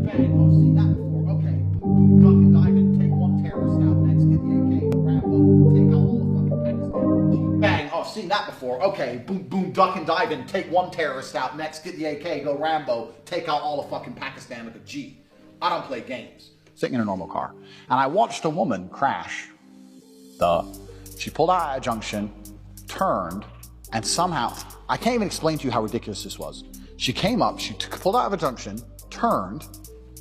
Bang, oh, seen that before. Okay, duck and dive in, take one terrorist out, next get the AK, go Rambo, take out all the fucking Pakistan. Bang, oh, seen that before. Okay, boom, boom, duck and dive in, take one terrorist out, next get the AK, go Rambo, take out all the fucking Pakistan with a G. I don't play games. Sitting in a normal car, and I watched a woman crash. She pulled out at a junction, turned, and somehow, I can't even explain to you how ridiculous this was. She came up, she pulled out of a junction, turned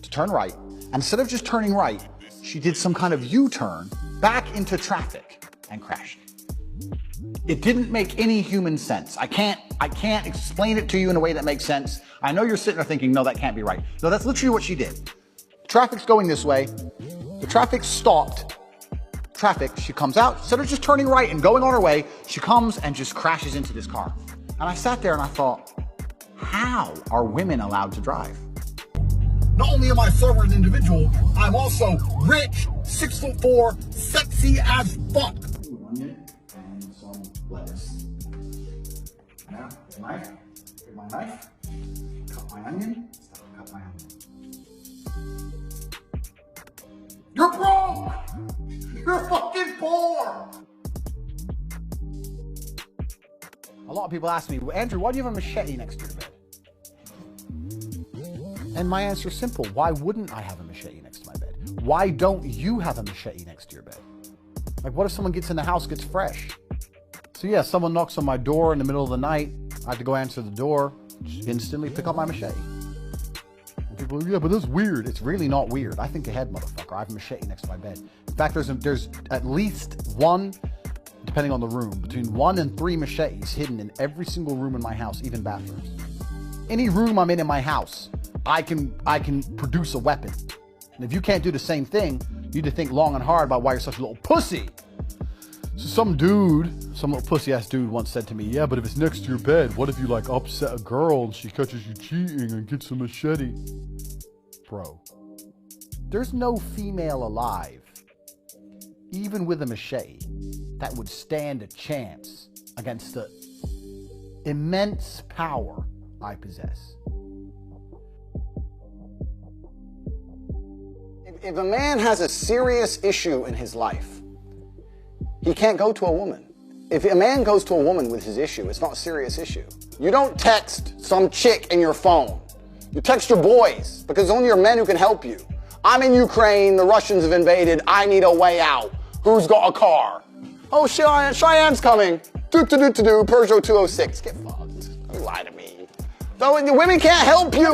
to turn right, and instead of just turning right, she did some kind of U-turn back into traffic and crashed. It didn't make any human sense. I can't explain it to you in a way that makes sense. I know you're sitting there thinking, no, that can't be right. No, that's literally what she did. Traffic's going this way. The traffic stopped. She comes out, instead of just turning right and going on her way, she comes and just crashes into this car. And I sat there and I thought, how are women allowed to drive? Not only am I a forward individual, I'm also rich, 6'4", sexy as fuck. Onion and some lettuce. Now, knife. Take my knife. Cut my onion. Cut my onion. You're broke! You're fucking poor! A lot of people ask me, Andrew, why do you have a machete next to your bed? And my answer is simple. Why wouldn't I have a machete next to my bed? Why don't you have a machete next to your bed? Like, what if someone gets in the house, gets fresh? So yeah, someone knocks on my door in the middle of the night. I have to go answer the door, just instantly pick up my machete. And people are, yeah, but that's weird. It's really not weird. I think ahead, motherfucker. I have a machete next to my bed. In fact, there's at least one, depending on the room, between 1 and 3 machetes hidden in every single room in my house, even bathrooms. Any room I'm in my house, I can produce a weapon. And if you can't do the same thing, you need to think long and hard about why you're such a little pussy. So some little pussy-ass dude once said to me, yeah, but if it's next to your bed, what if you like upset a girl and she catches you cheating and gets a machete? Bro, there's no female alive, even with a machete, that would stand a chance against the immense power I possess. If a man has a serious issue in his life, he can't go to a woman. If a man goes to a woman with his issue, it's not a serious issue. You don't text some chick in your phone. You text your boys, because only your men who can help you. I'm in Ukraine, the Russians have invaded, I need a way out. Who's got a car? Oh, Cheyenne's coming. Peugeot 206. Get fucked. Don't lie to me. No, the women can't help you,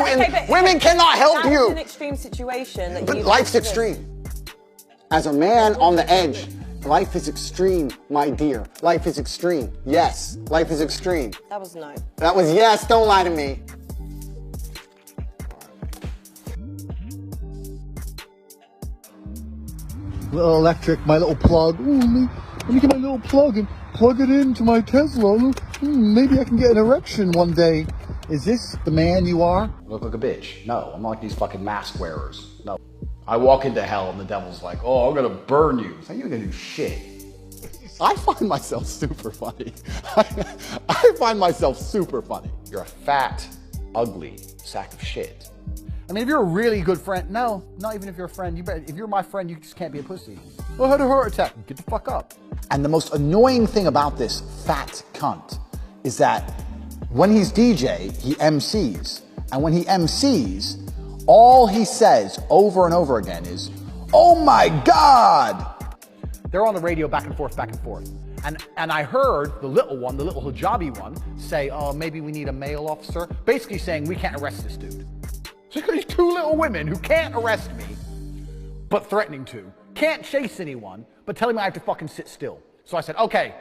women cannot help you. That's an extreme situation. That but life's extreme. As a man on the edge, life is extreme, my dear. Life is extreme. Yes, life is extreme. That was no. That was yes, don't lie to me. Little electric, my little plug. Ooh, let me get my little plug and plug it into my Tesla. Maybe I can get an erection one day. Is this the man you are? I look like a bitch. No, I'm not like these fucking mask wearers. No. I walk into hell and the devil's like, oh, I'm gonna burn you. So you're gonna do shit. I find myself super funny. I find myself super funny. You're a fat, ugly sack of shit. I mean, if you're a really good friend, no, not even if you're a friend. If you're my friend, you just can't be a pussy. Well, I had a heart attack. Get the fuck up. And the most annoying thing about this fat cunt is that when he's DJ, he MCs. And when he MCs, all he says over and over again is, oh my God. They're on the radio back and forth. And I heard the little one, the little hijabi one, say, oh, maybe we need a male officer. Basically saying, we can't arrest this dude. So these 2 little women who can't arrest me, but threatening to, can't chase anyone, but telling me I have to fucking sit still. So I said, okay,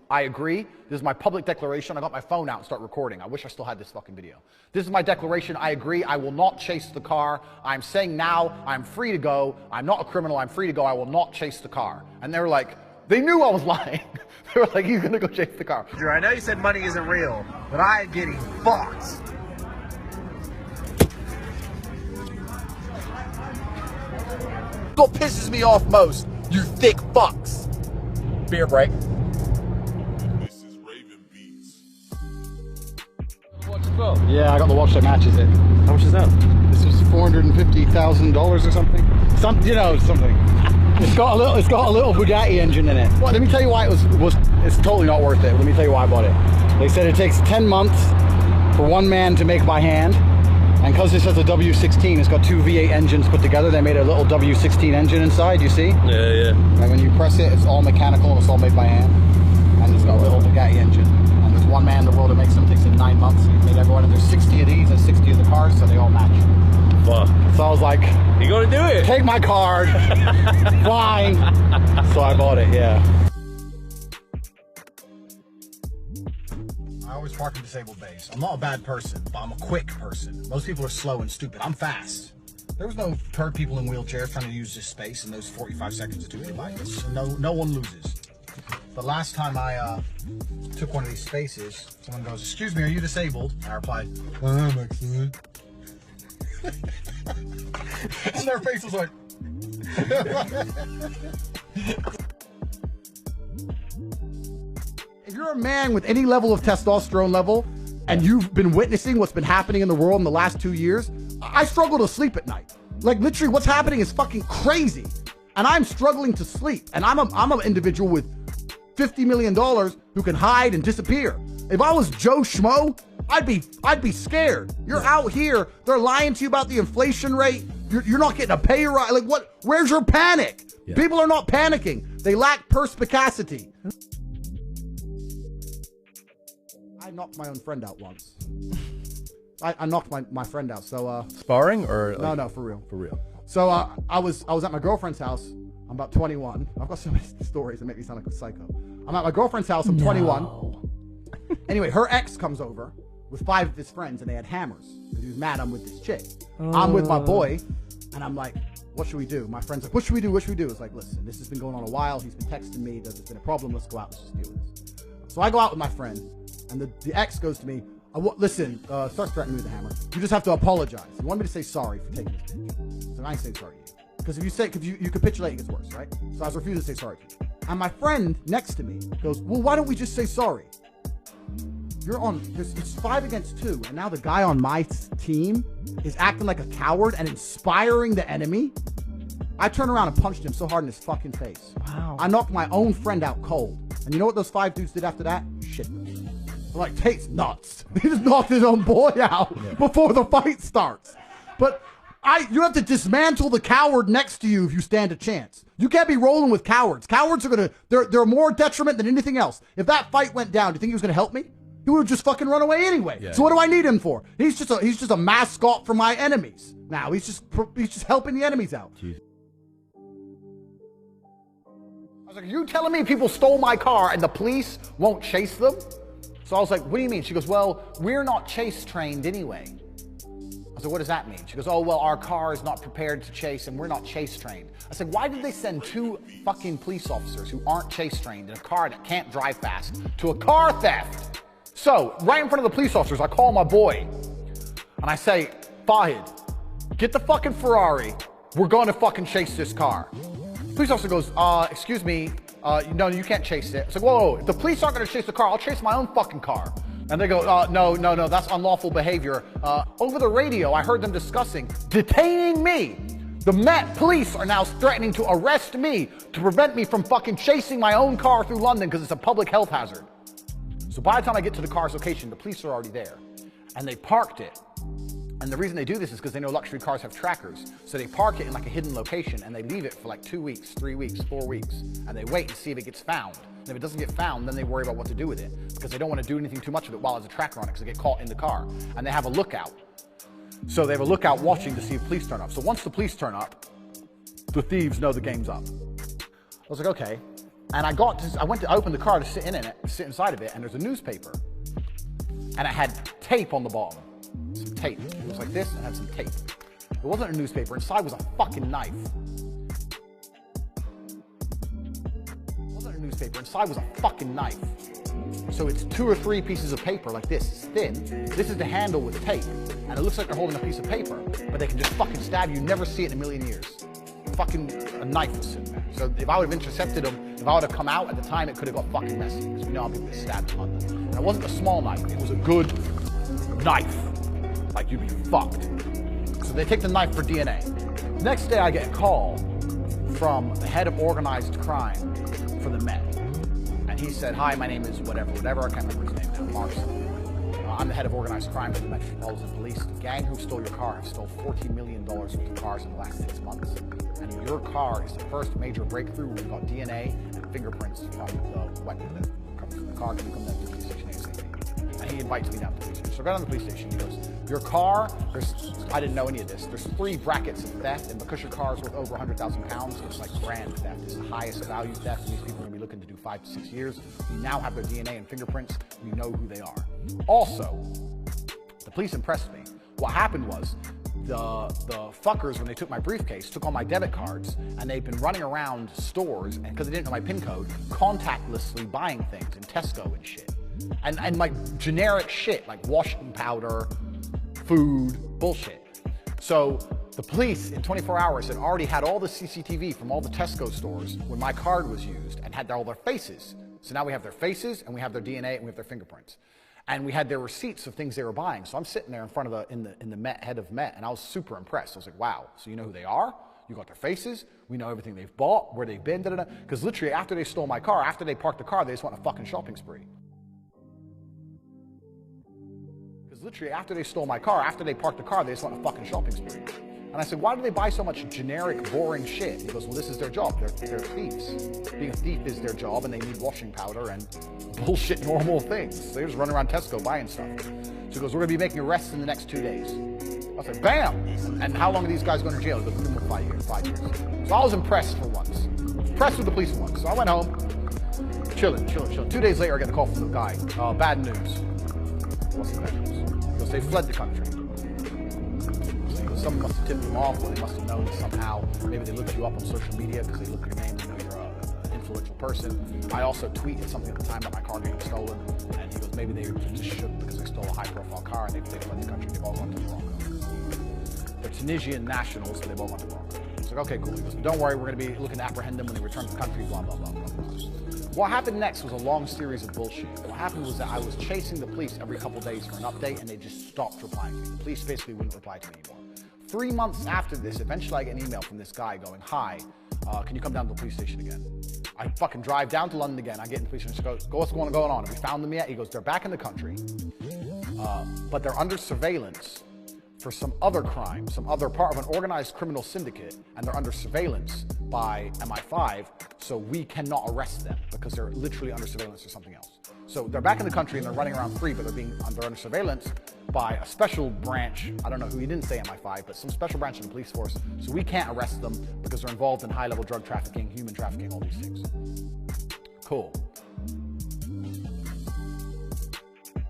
I agree. This is my public declaration. I got my phone out and start recording. I wish I still had this fucking video. This is my declaration. I agree. I will not chase the car. I'm saying now I'm free to go. I'm not a criminal. I'm free to go. I will not chase the car. And they were like, they knew I was lying. They were like, he's going to go chase the car. Drew, I know you said money isn't real, but I'm getting fucked. What pisses me off most, you thick fucks. Beer break. This is Raven Beats. Watch the film? Yeah, I got the watch that matches it. How much is that? This was $400. $250,000 or something. You know, something. It's got a little Bugatti engine in it. Well, let me tell you why it's totally not worth it. Let me tell you why I bought it. They said it takes 10 months for one man to make by hand. And because this has a W16, it's got two V8 engines put together. They made a little W16 engine inside, you see? Yeah, yeah. And when you press it, it's all mechanical and it's all made by hand. And it's got a little Bugatti engine. And there's one man in the world that makes them. It takes him 9 months. He's made everyone, and there's 60 of these and 60 of the cars, so they all match. Fuck. So I was like, You gonna do it? take my card. Fine. So I bought it, yeah. I always park in disabled bays. I'm not a bad person, but I'm a quick person. Most people are slow and stupid. I'm fast. There was no third people in wheelchairs trying to use this space in those 45 seconds to do anybody. No one loses. The last time I took one of these spaces, someone goes, "Excuse me, are you disabled?" I replied, "I'm excellent." And their face was like, if you're a man with any level of testosterone level and you've been witnessing what's been happening in the world in the last 2 years, I struggle to sleep at night. Like literally what's happening is fucking crazy. And I'm struggling to sleep. And I'm an individual with $50 million who can hide and disappear. If I was Joe Schmo, I'd be scared. You're out here, they're lying to you about the inflation rate. You're not getting a pay rise. Like what? Where's your panic? Yeah. People are not panicking. They lack perspicacity. I knocked my own friend out once. I knocked my friend out. So Sparring or like, no, for real. For real. So I was at my girlfriend's house. I'm about 21. I've got so many stories that make me sound like a psycho. I'm at my girlfriend's house. I'm 21. Anyway, her ex comes over with 5 of his friends, and they had hammers because he was mad I'm with this chick. I'm with my boy, and I'm like, what should we do? My friend's like, what should we do? What should we do? It's like, listen, this has been going on a while. He's been texting me. There's been a problem. Let's go out. Let's just deal with this. So I go out with my friend, and the ex goes to me, listen, starts threatening me with the hammer. You just have to apologize. You want me to say sorry for taking this bitch. So I ain't saying sorry to you. Because if you say, you capitulate, it gets worse, right? So I was refusing to say sorry to you. And my friend next to me goes, well, why don't we just say sorry? It's 5 against 2, and now the guy on my team is acting like a coward and inspiring the enemy. I turned around and punched him so hard in his fucking face. Wow. I knocked my own friend out cold. And you know what those 5 dudes did after that? Shit. They're like, Tate's nuts. He just knocked his own boy out before the fight starts. But you have to dismantle the coward next to you if you stand a chance. You can't be rolling with cowards. Cowards are they're more detriment than anything else. If that fight went down, do you think he was gonna help me? He would just fucking run away anyway. Yeah. So what do I need him for? He's just a mascot for my enemies. Now he's just helping the enemies out. Jeez. I was like, are you telling me people stole my car and the police won't chase them? So I was like, what do you mean? She goes, well, we're not chase trained anyway. I said, what does that mean? She goes, oh, well, our car is not prepared to chase and we're not chase trained. I said, why did they send 2 fucking police officers who aren't chase trained in a car that can't drive fast to a car theft? So, right in front of the police officers, I call my boy and I say, Fahid, get the fucking Ferrari. We're going to fucking chase this car. The police officer goes, excuse me, no, you can't chase it. It's like, whoa, if the police aren't going to chase the car, I'll chase my own fucking car. And they go, no, that's unlawful behavior. Over the radio, I heard them discussing detaining me. The Met police are now threatening to arrest me to prevent me from fucking chasing my own car through London because it's a public health hazard. So by the time I get to the car's location, the police are already there. And they parked it. And the reason they do this is because they know luxury cars have trackers. So they park it in like a hidden location and they leave it for like 2 weeks, 3 weeks, 4 weeks. And they wait to see if it gets found. And if it doesn't get found, then they worry about what to do with it. Because they don't want to do anything too much with it while there's a tracker on it because they get caught in the car. And they have a lookout. So they have a lookout watching to see if police turn up. So once the police turn up, the thieves know the game's up. I was like, okay. And I went to open the car to sit inside of it, and there's a newspaper. And it had tape on the bottom. Some tape. It was like this, and it had some tape. It wasn't a newspaper. Inside was a fucking knife. It wasn't a newspaper. Inside was a fucking knife. So it's 2 or 3 pieces of paper like this. It's thin. This is the handle with the tape. And it looks like they're holding a piece of paper, but they can just fucking stab you. Never see it in a million years. Fucking a knife was sitting there. So if I would have intercepted them, if I would have come out at the time, it could have got fucking messy because we know how people get stabbed in London. And it wasn't a small knife, it was a good knife. Like you'd be fucked. So So they take the knife for DNA. Next day I get a call from the head of organized crime for the Met. And he said, hi, my name is whatever, I can't remember his name now, Markson. I'm the head of organized crime for the Metropolitan Police. The gang who stole your car has stole $14 million worth of cars in the last 6 months. And your car is the first major breakthrough where we got DNA and fingerprints from the weapon that comes from the car. Can you come down to the police station ASAP? And he invites me down to the police station. So I go down to the police station. He goes, your car, I didn't know any of this. There's 3 brackets of theft, and because your car is worth over 100,000 pounds, it's like grand theft. It's the highest value theft, and these people are going to be looking to do 5 to 6 years. We now have their DNA and fingerprints. We know who they are. Also, the police impressed me. What happened was, the fuckers, when they took my briefcase, took all my debit cards, and they've been running around stores, and because they didn't know my PIN code, contactlessly buying things in Tesco and shit. And like generic shit, like washing powder, food, bullshit. So the police in 24 hours had already had all the CCTV from all the Tesco stores when my card was used and had all their faces. So now we have their faces, and we have their DNA, and we have their fingerprints. And we had their receipts of things they were buying. So I'm sitting there in front of in the Met, head of Met, and I was super impressed. I was like, wow, so you know who they are? You got their faces, we know everything they've bought, where they've been, da-da-da. Because literally after they stole my car, after they parked the car, they just went on a fucking shopping spree. Literally, after they stole my car, after they parked the car, they just went on a fucking shopping spree. And I said, why do they buy so much generic, boring shit? He goes, well, this is their job. They're thieves. Being a thief is their job, and they need washing powder and bullshit normal things. They just run around Tesco buying stuff. So he goes, we're going to be making arrests in the next 2 days. I was like, bam! And how long are these guys going to jail? He goes, minimum 5 years, 5 years. So I was impressed for once. Impressed with the police for once. So I went home, chilling. 2 days later, I get a call from the guy. Bad news. What's the bad news? Because they fled the country. Someone must have tipped them off, or they must have known somehow. Maybe they looked you up on social media because they looked at your name and know you're an influential person. I also tweeted something at the time about my car getting stolen, and he goes, maybe they just shook because they stole a high-profile car and they fled the country. They've all gone to Morocco. They're Tunisian nationals, but they've all gone to Morocco. It's like, okay, cool. He goes, don't worry, we're going to be looking to apprehend them when they return to the country, blah, blah, blah, blah, blah. What happened next was a long series of bullshit. What happened was that I was chasing the police every couple days for an update, and they just stopped replying to me. The police basically wouldn't reply to me anymore. 3 months after this, eventually I get an email from this guy going, hi, can you come down to the police station again? I fucking drive down to London again. I get in the police station and go, what's going on? Have we found them yet? He goes, they're back in the country, but they're under surveillance for some other crime, some other part of an organized criminal syndicate, and they're under surveillance by MI5, so we cannot arrest them because they're literally under surveillance for something else. So they're back in the country and they're running around free, but they're under surveillance by a special branch. I don't know who, he didn't say MI5, but some special branch of the police force. So we can't arrest them because they're involved in high-level drug trafficking, human trafficking, all these things. Cool.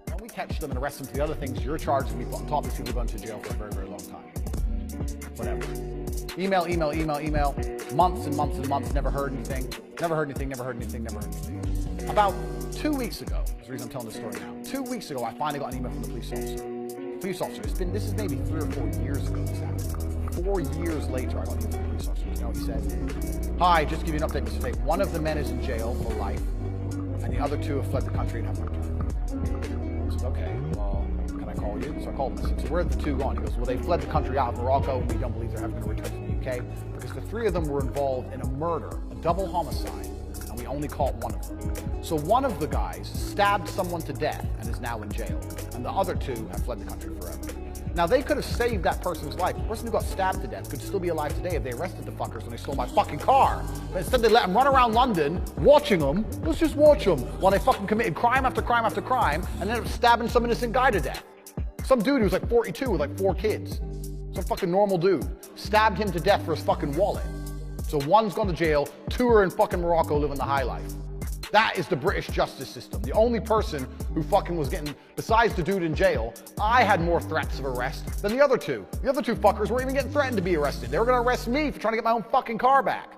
When we catch them and arrest them for the other things, you're charged with me on top of these people going to jail for a very, very long time. Whatever. Email. Months and months and months, never heard anything. About 2 weeks ago, that's the reason I'm telling this story now. 2 weeks ago, I finally got an email from the police officer. This is maybe 3 or 4 years ago this happened. 4 years later, I got an email from the police officer. You know what he said? Hi, just to give you an update, Mr. Tate. One of the men is in jail for life, and the other 2 have fled the country and haven't returned. I said, okay, well, can I call you? So I called him. I said, so where are the 2 gone? He goes, well, they fled the country out of Morocco, and we don't believe they're ever going to return to the UK, because the 3 of them were involved in a murder, a double homicide, and we only caught one of them. So one of the guys stabbed someone to death and is now in jail, and the other 2 have fled the country forever. Now, they could have saved that person's life. The person who got stabbed to death could still be alive today if they arrested the fuckers when they stole my fucking car. But instead, they let them run around London, watching them. Let's just watch them while they fucking committed crime after crime after crime, and ended up stabbing some innocent guy to death. Some dude who was like 42 with like 4 kids. Some fucking normal dude. Stabbed him to death for his fucking wallet. So 1's gone to jail, 2 are in fucking Morocco living the high life. That is the British justice system. The only person who fucking was getting, besides the dude in jail, I had more threats of arrest than the other 2. The other 2 fuckers weren't even getting threatened to be arrested. They were gonna arrest me for trying to get my own fucking car back.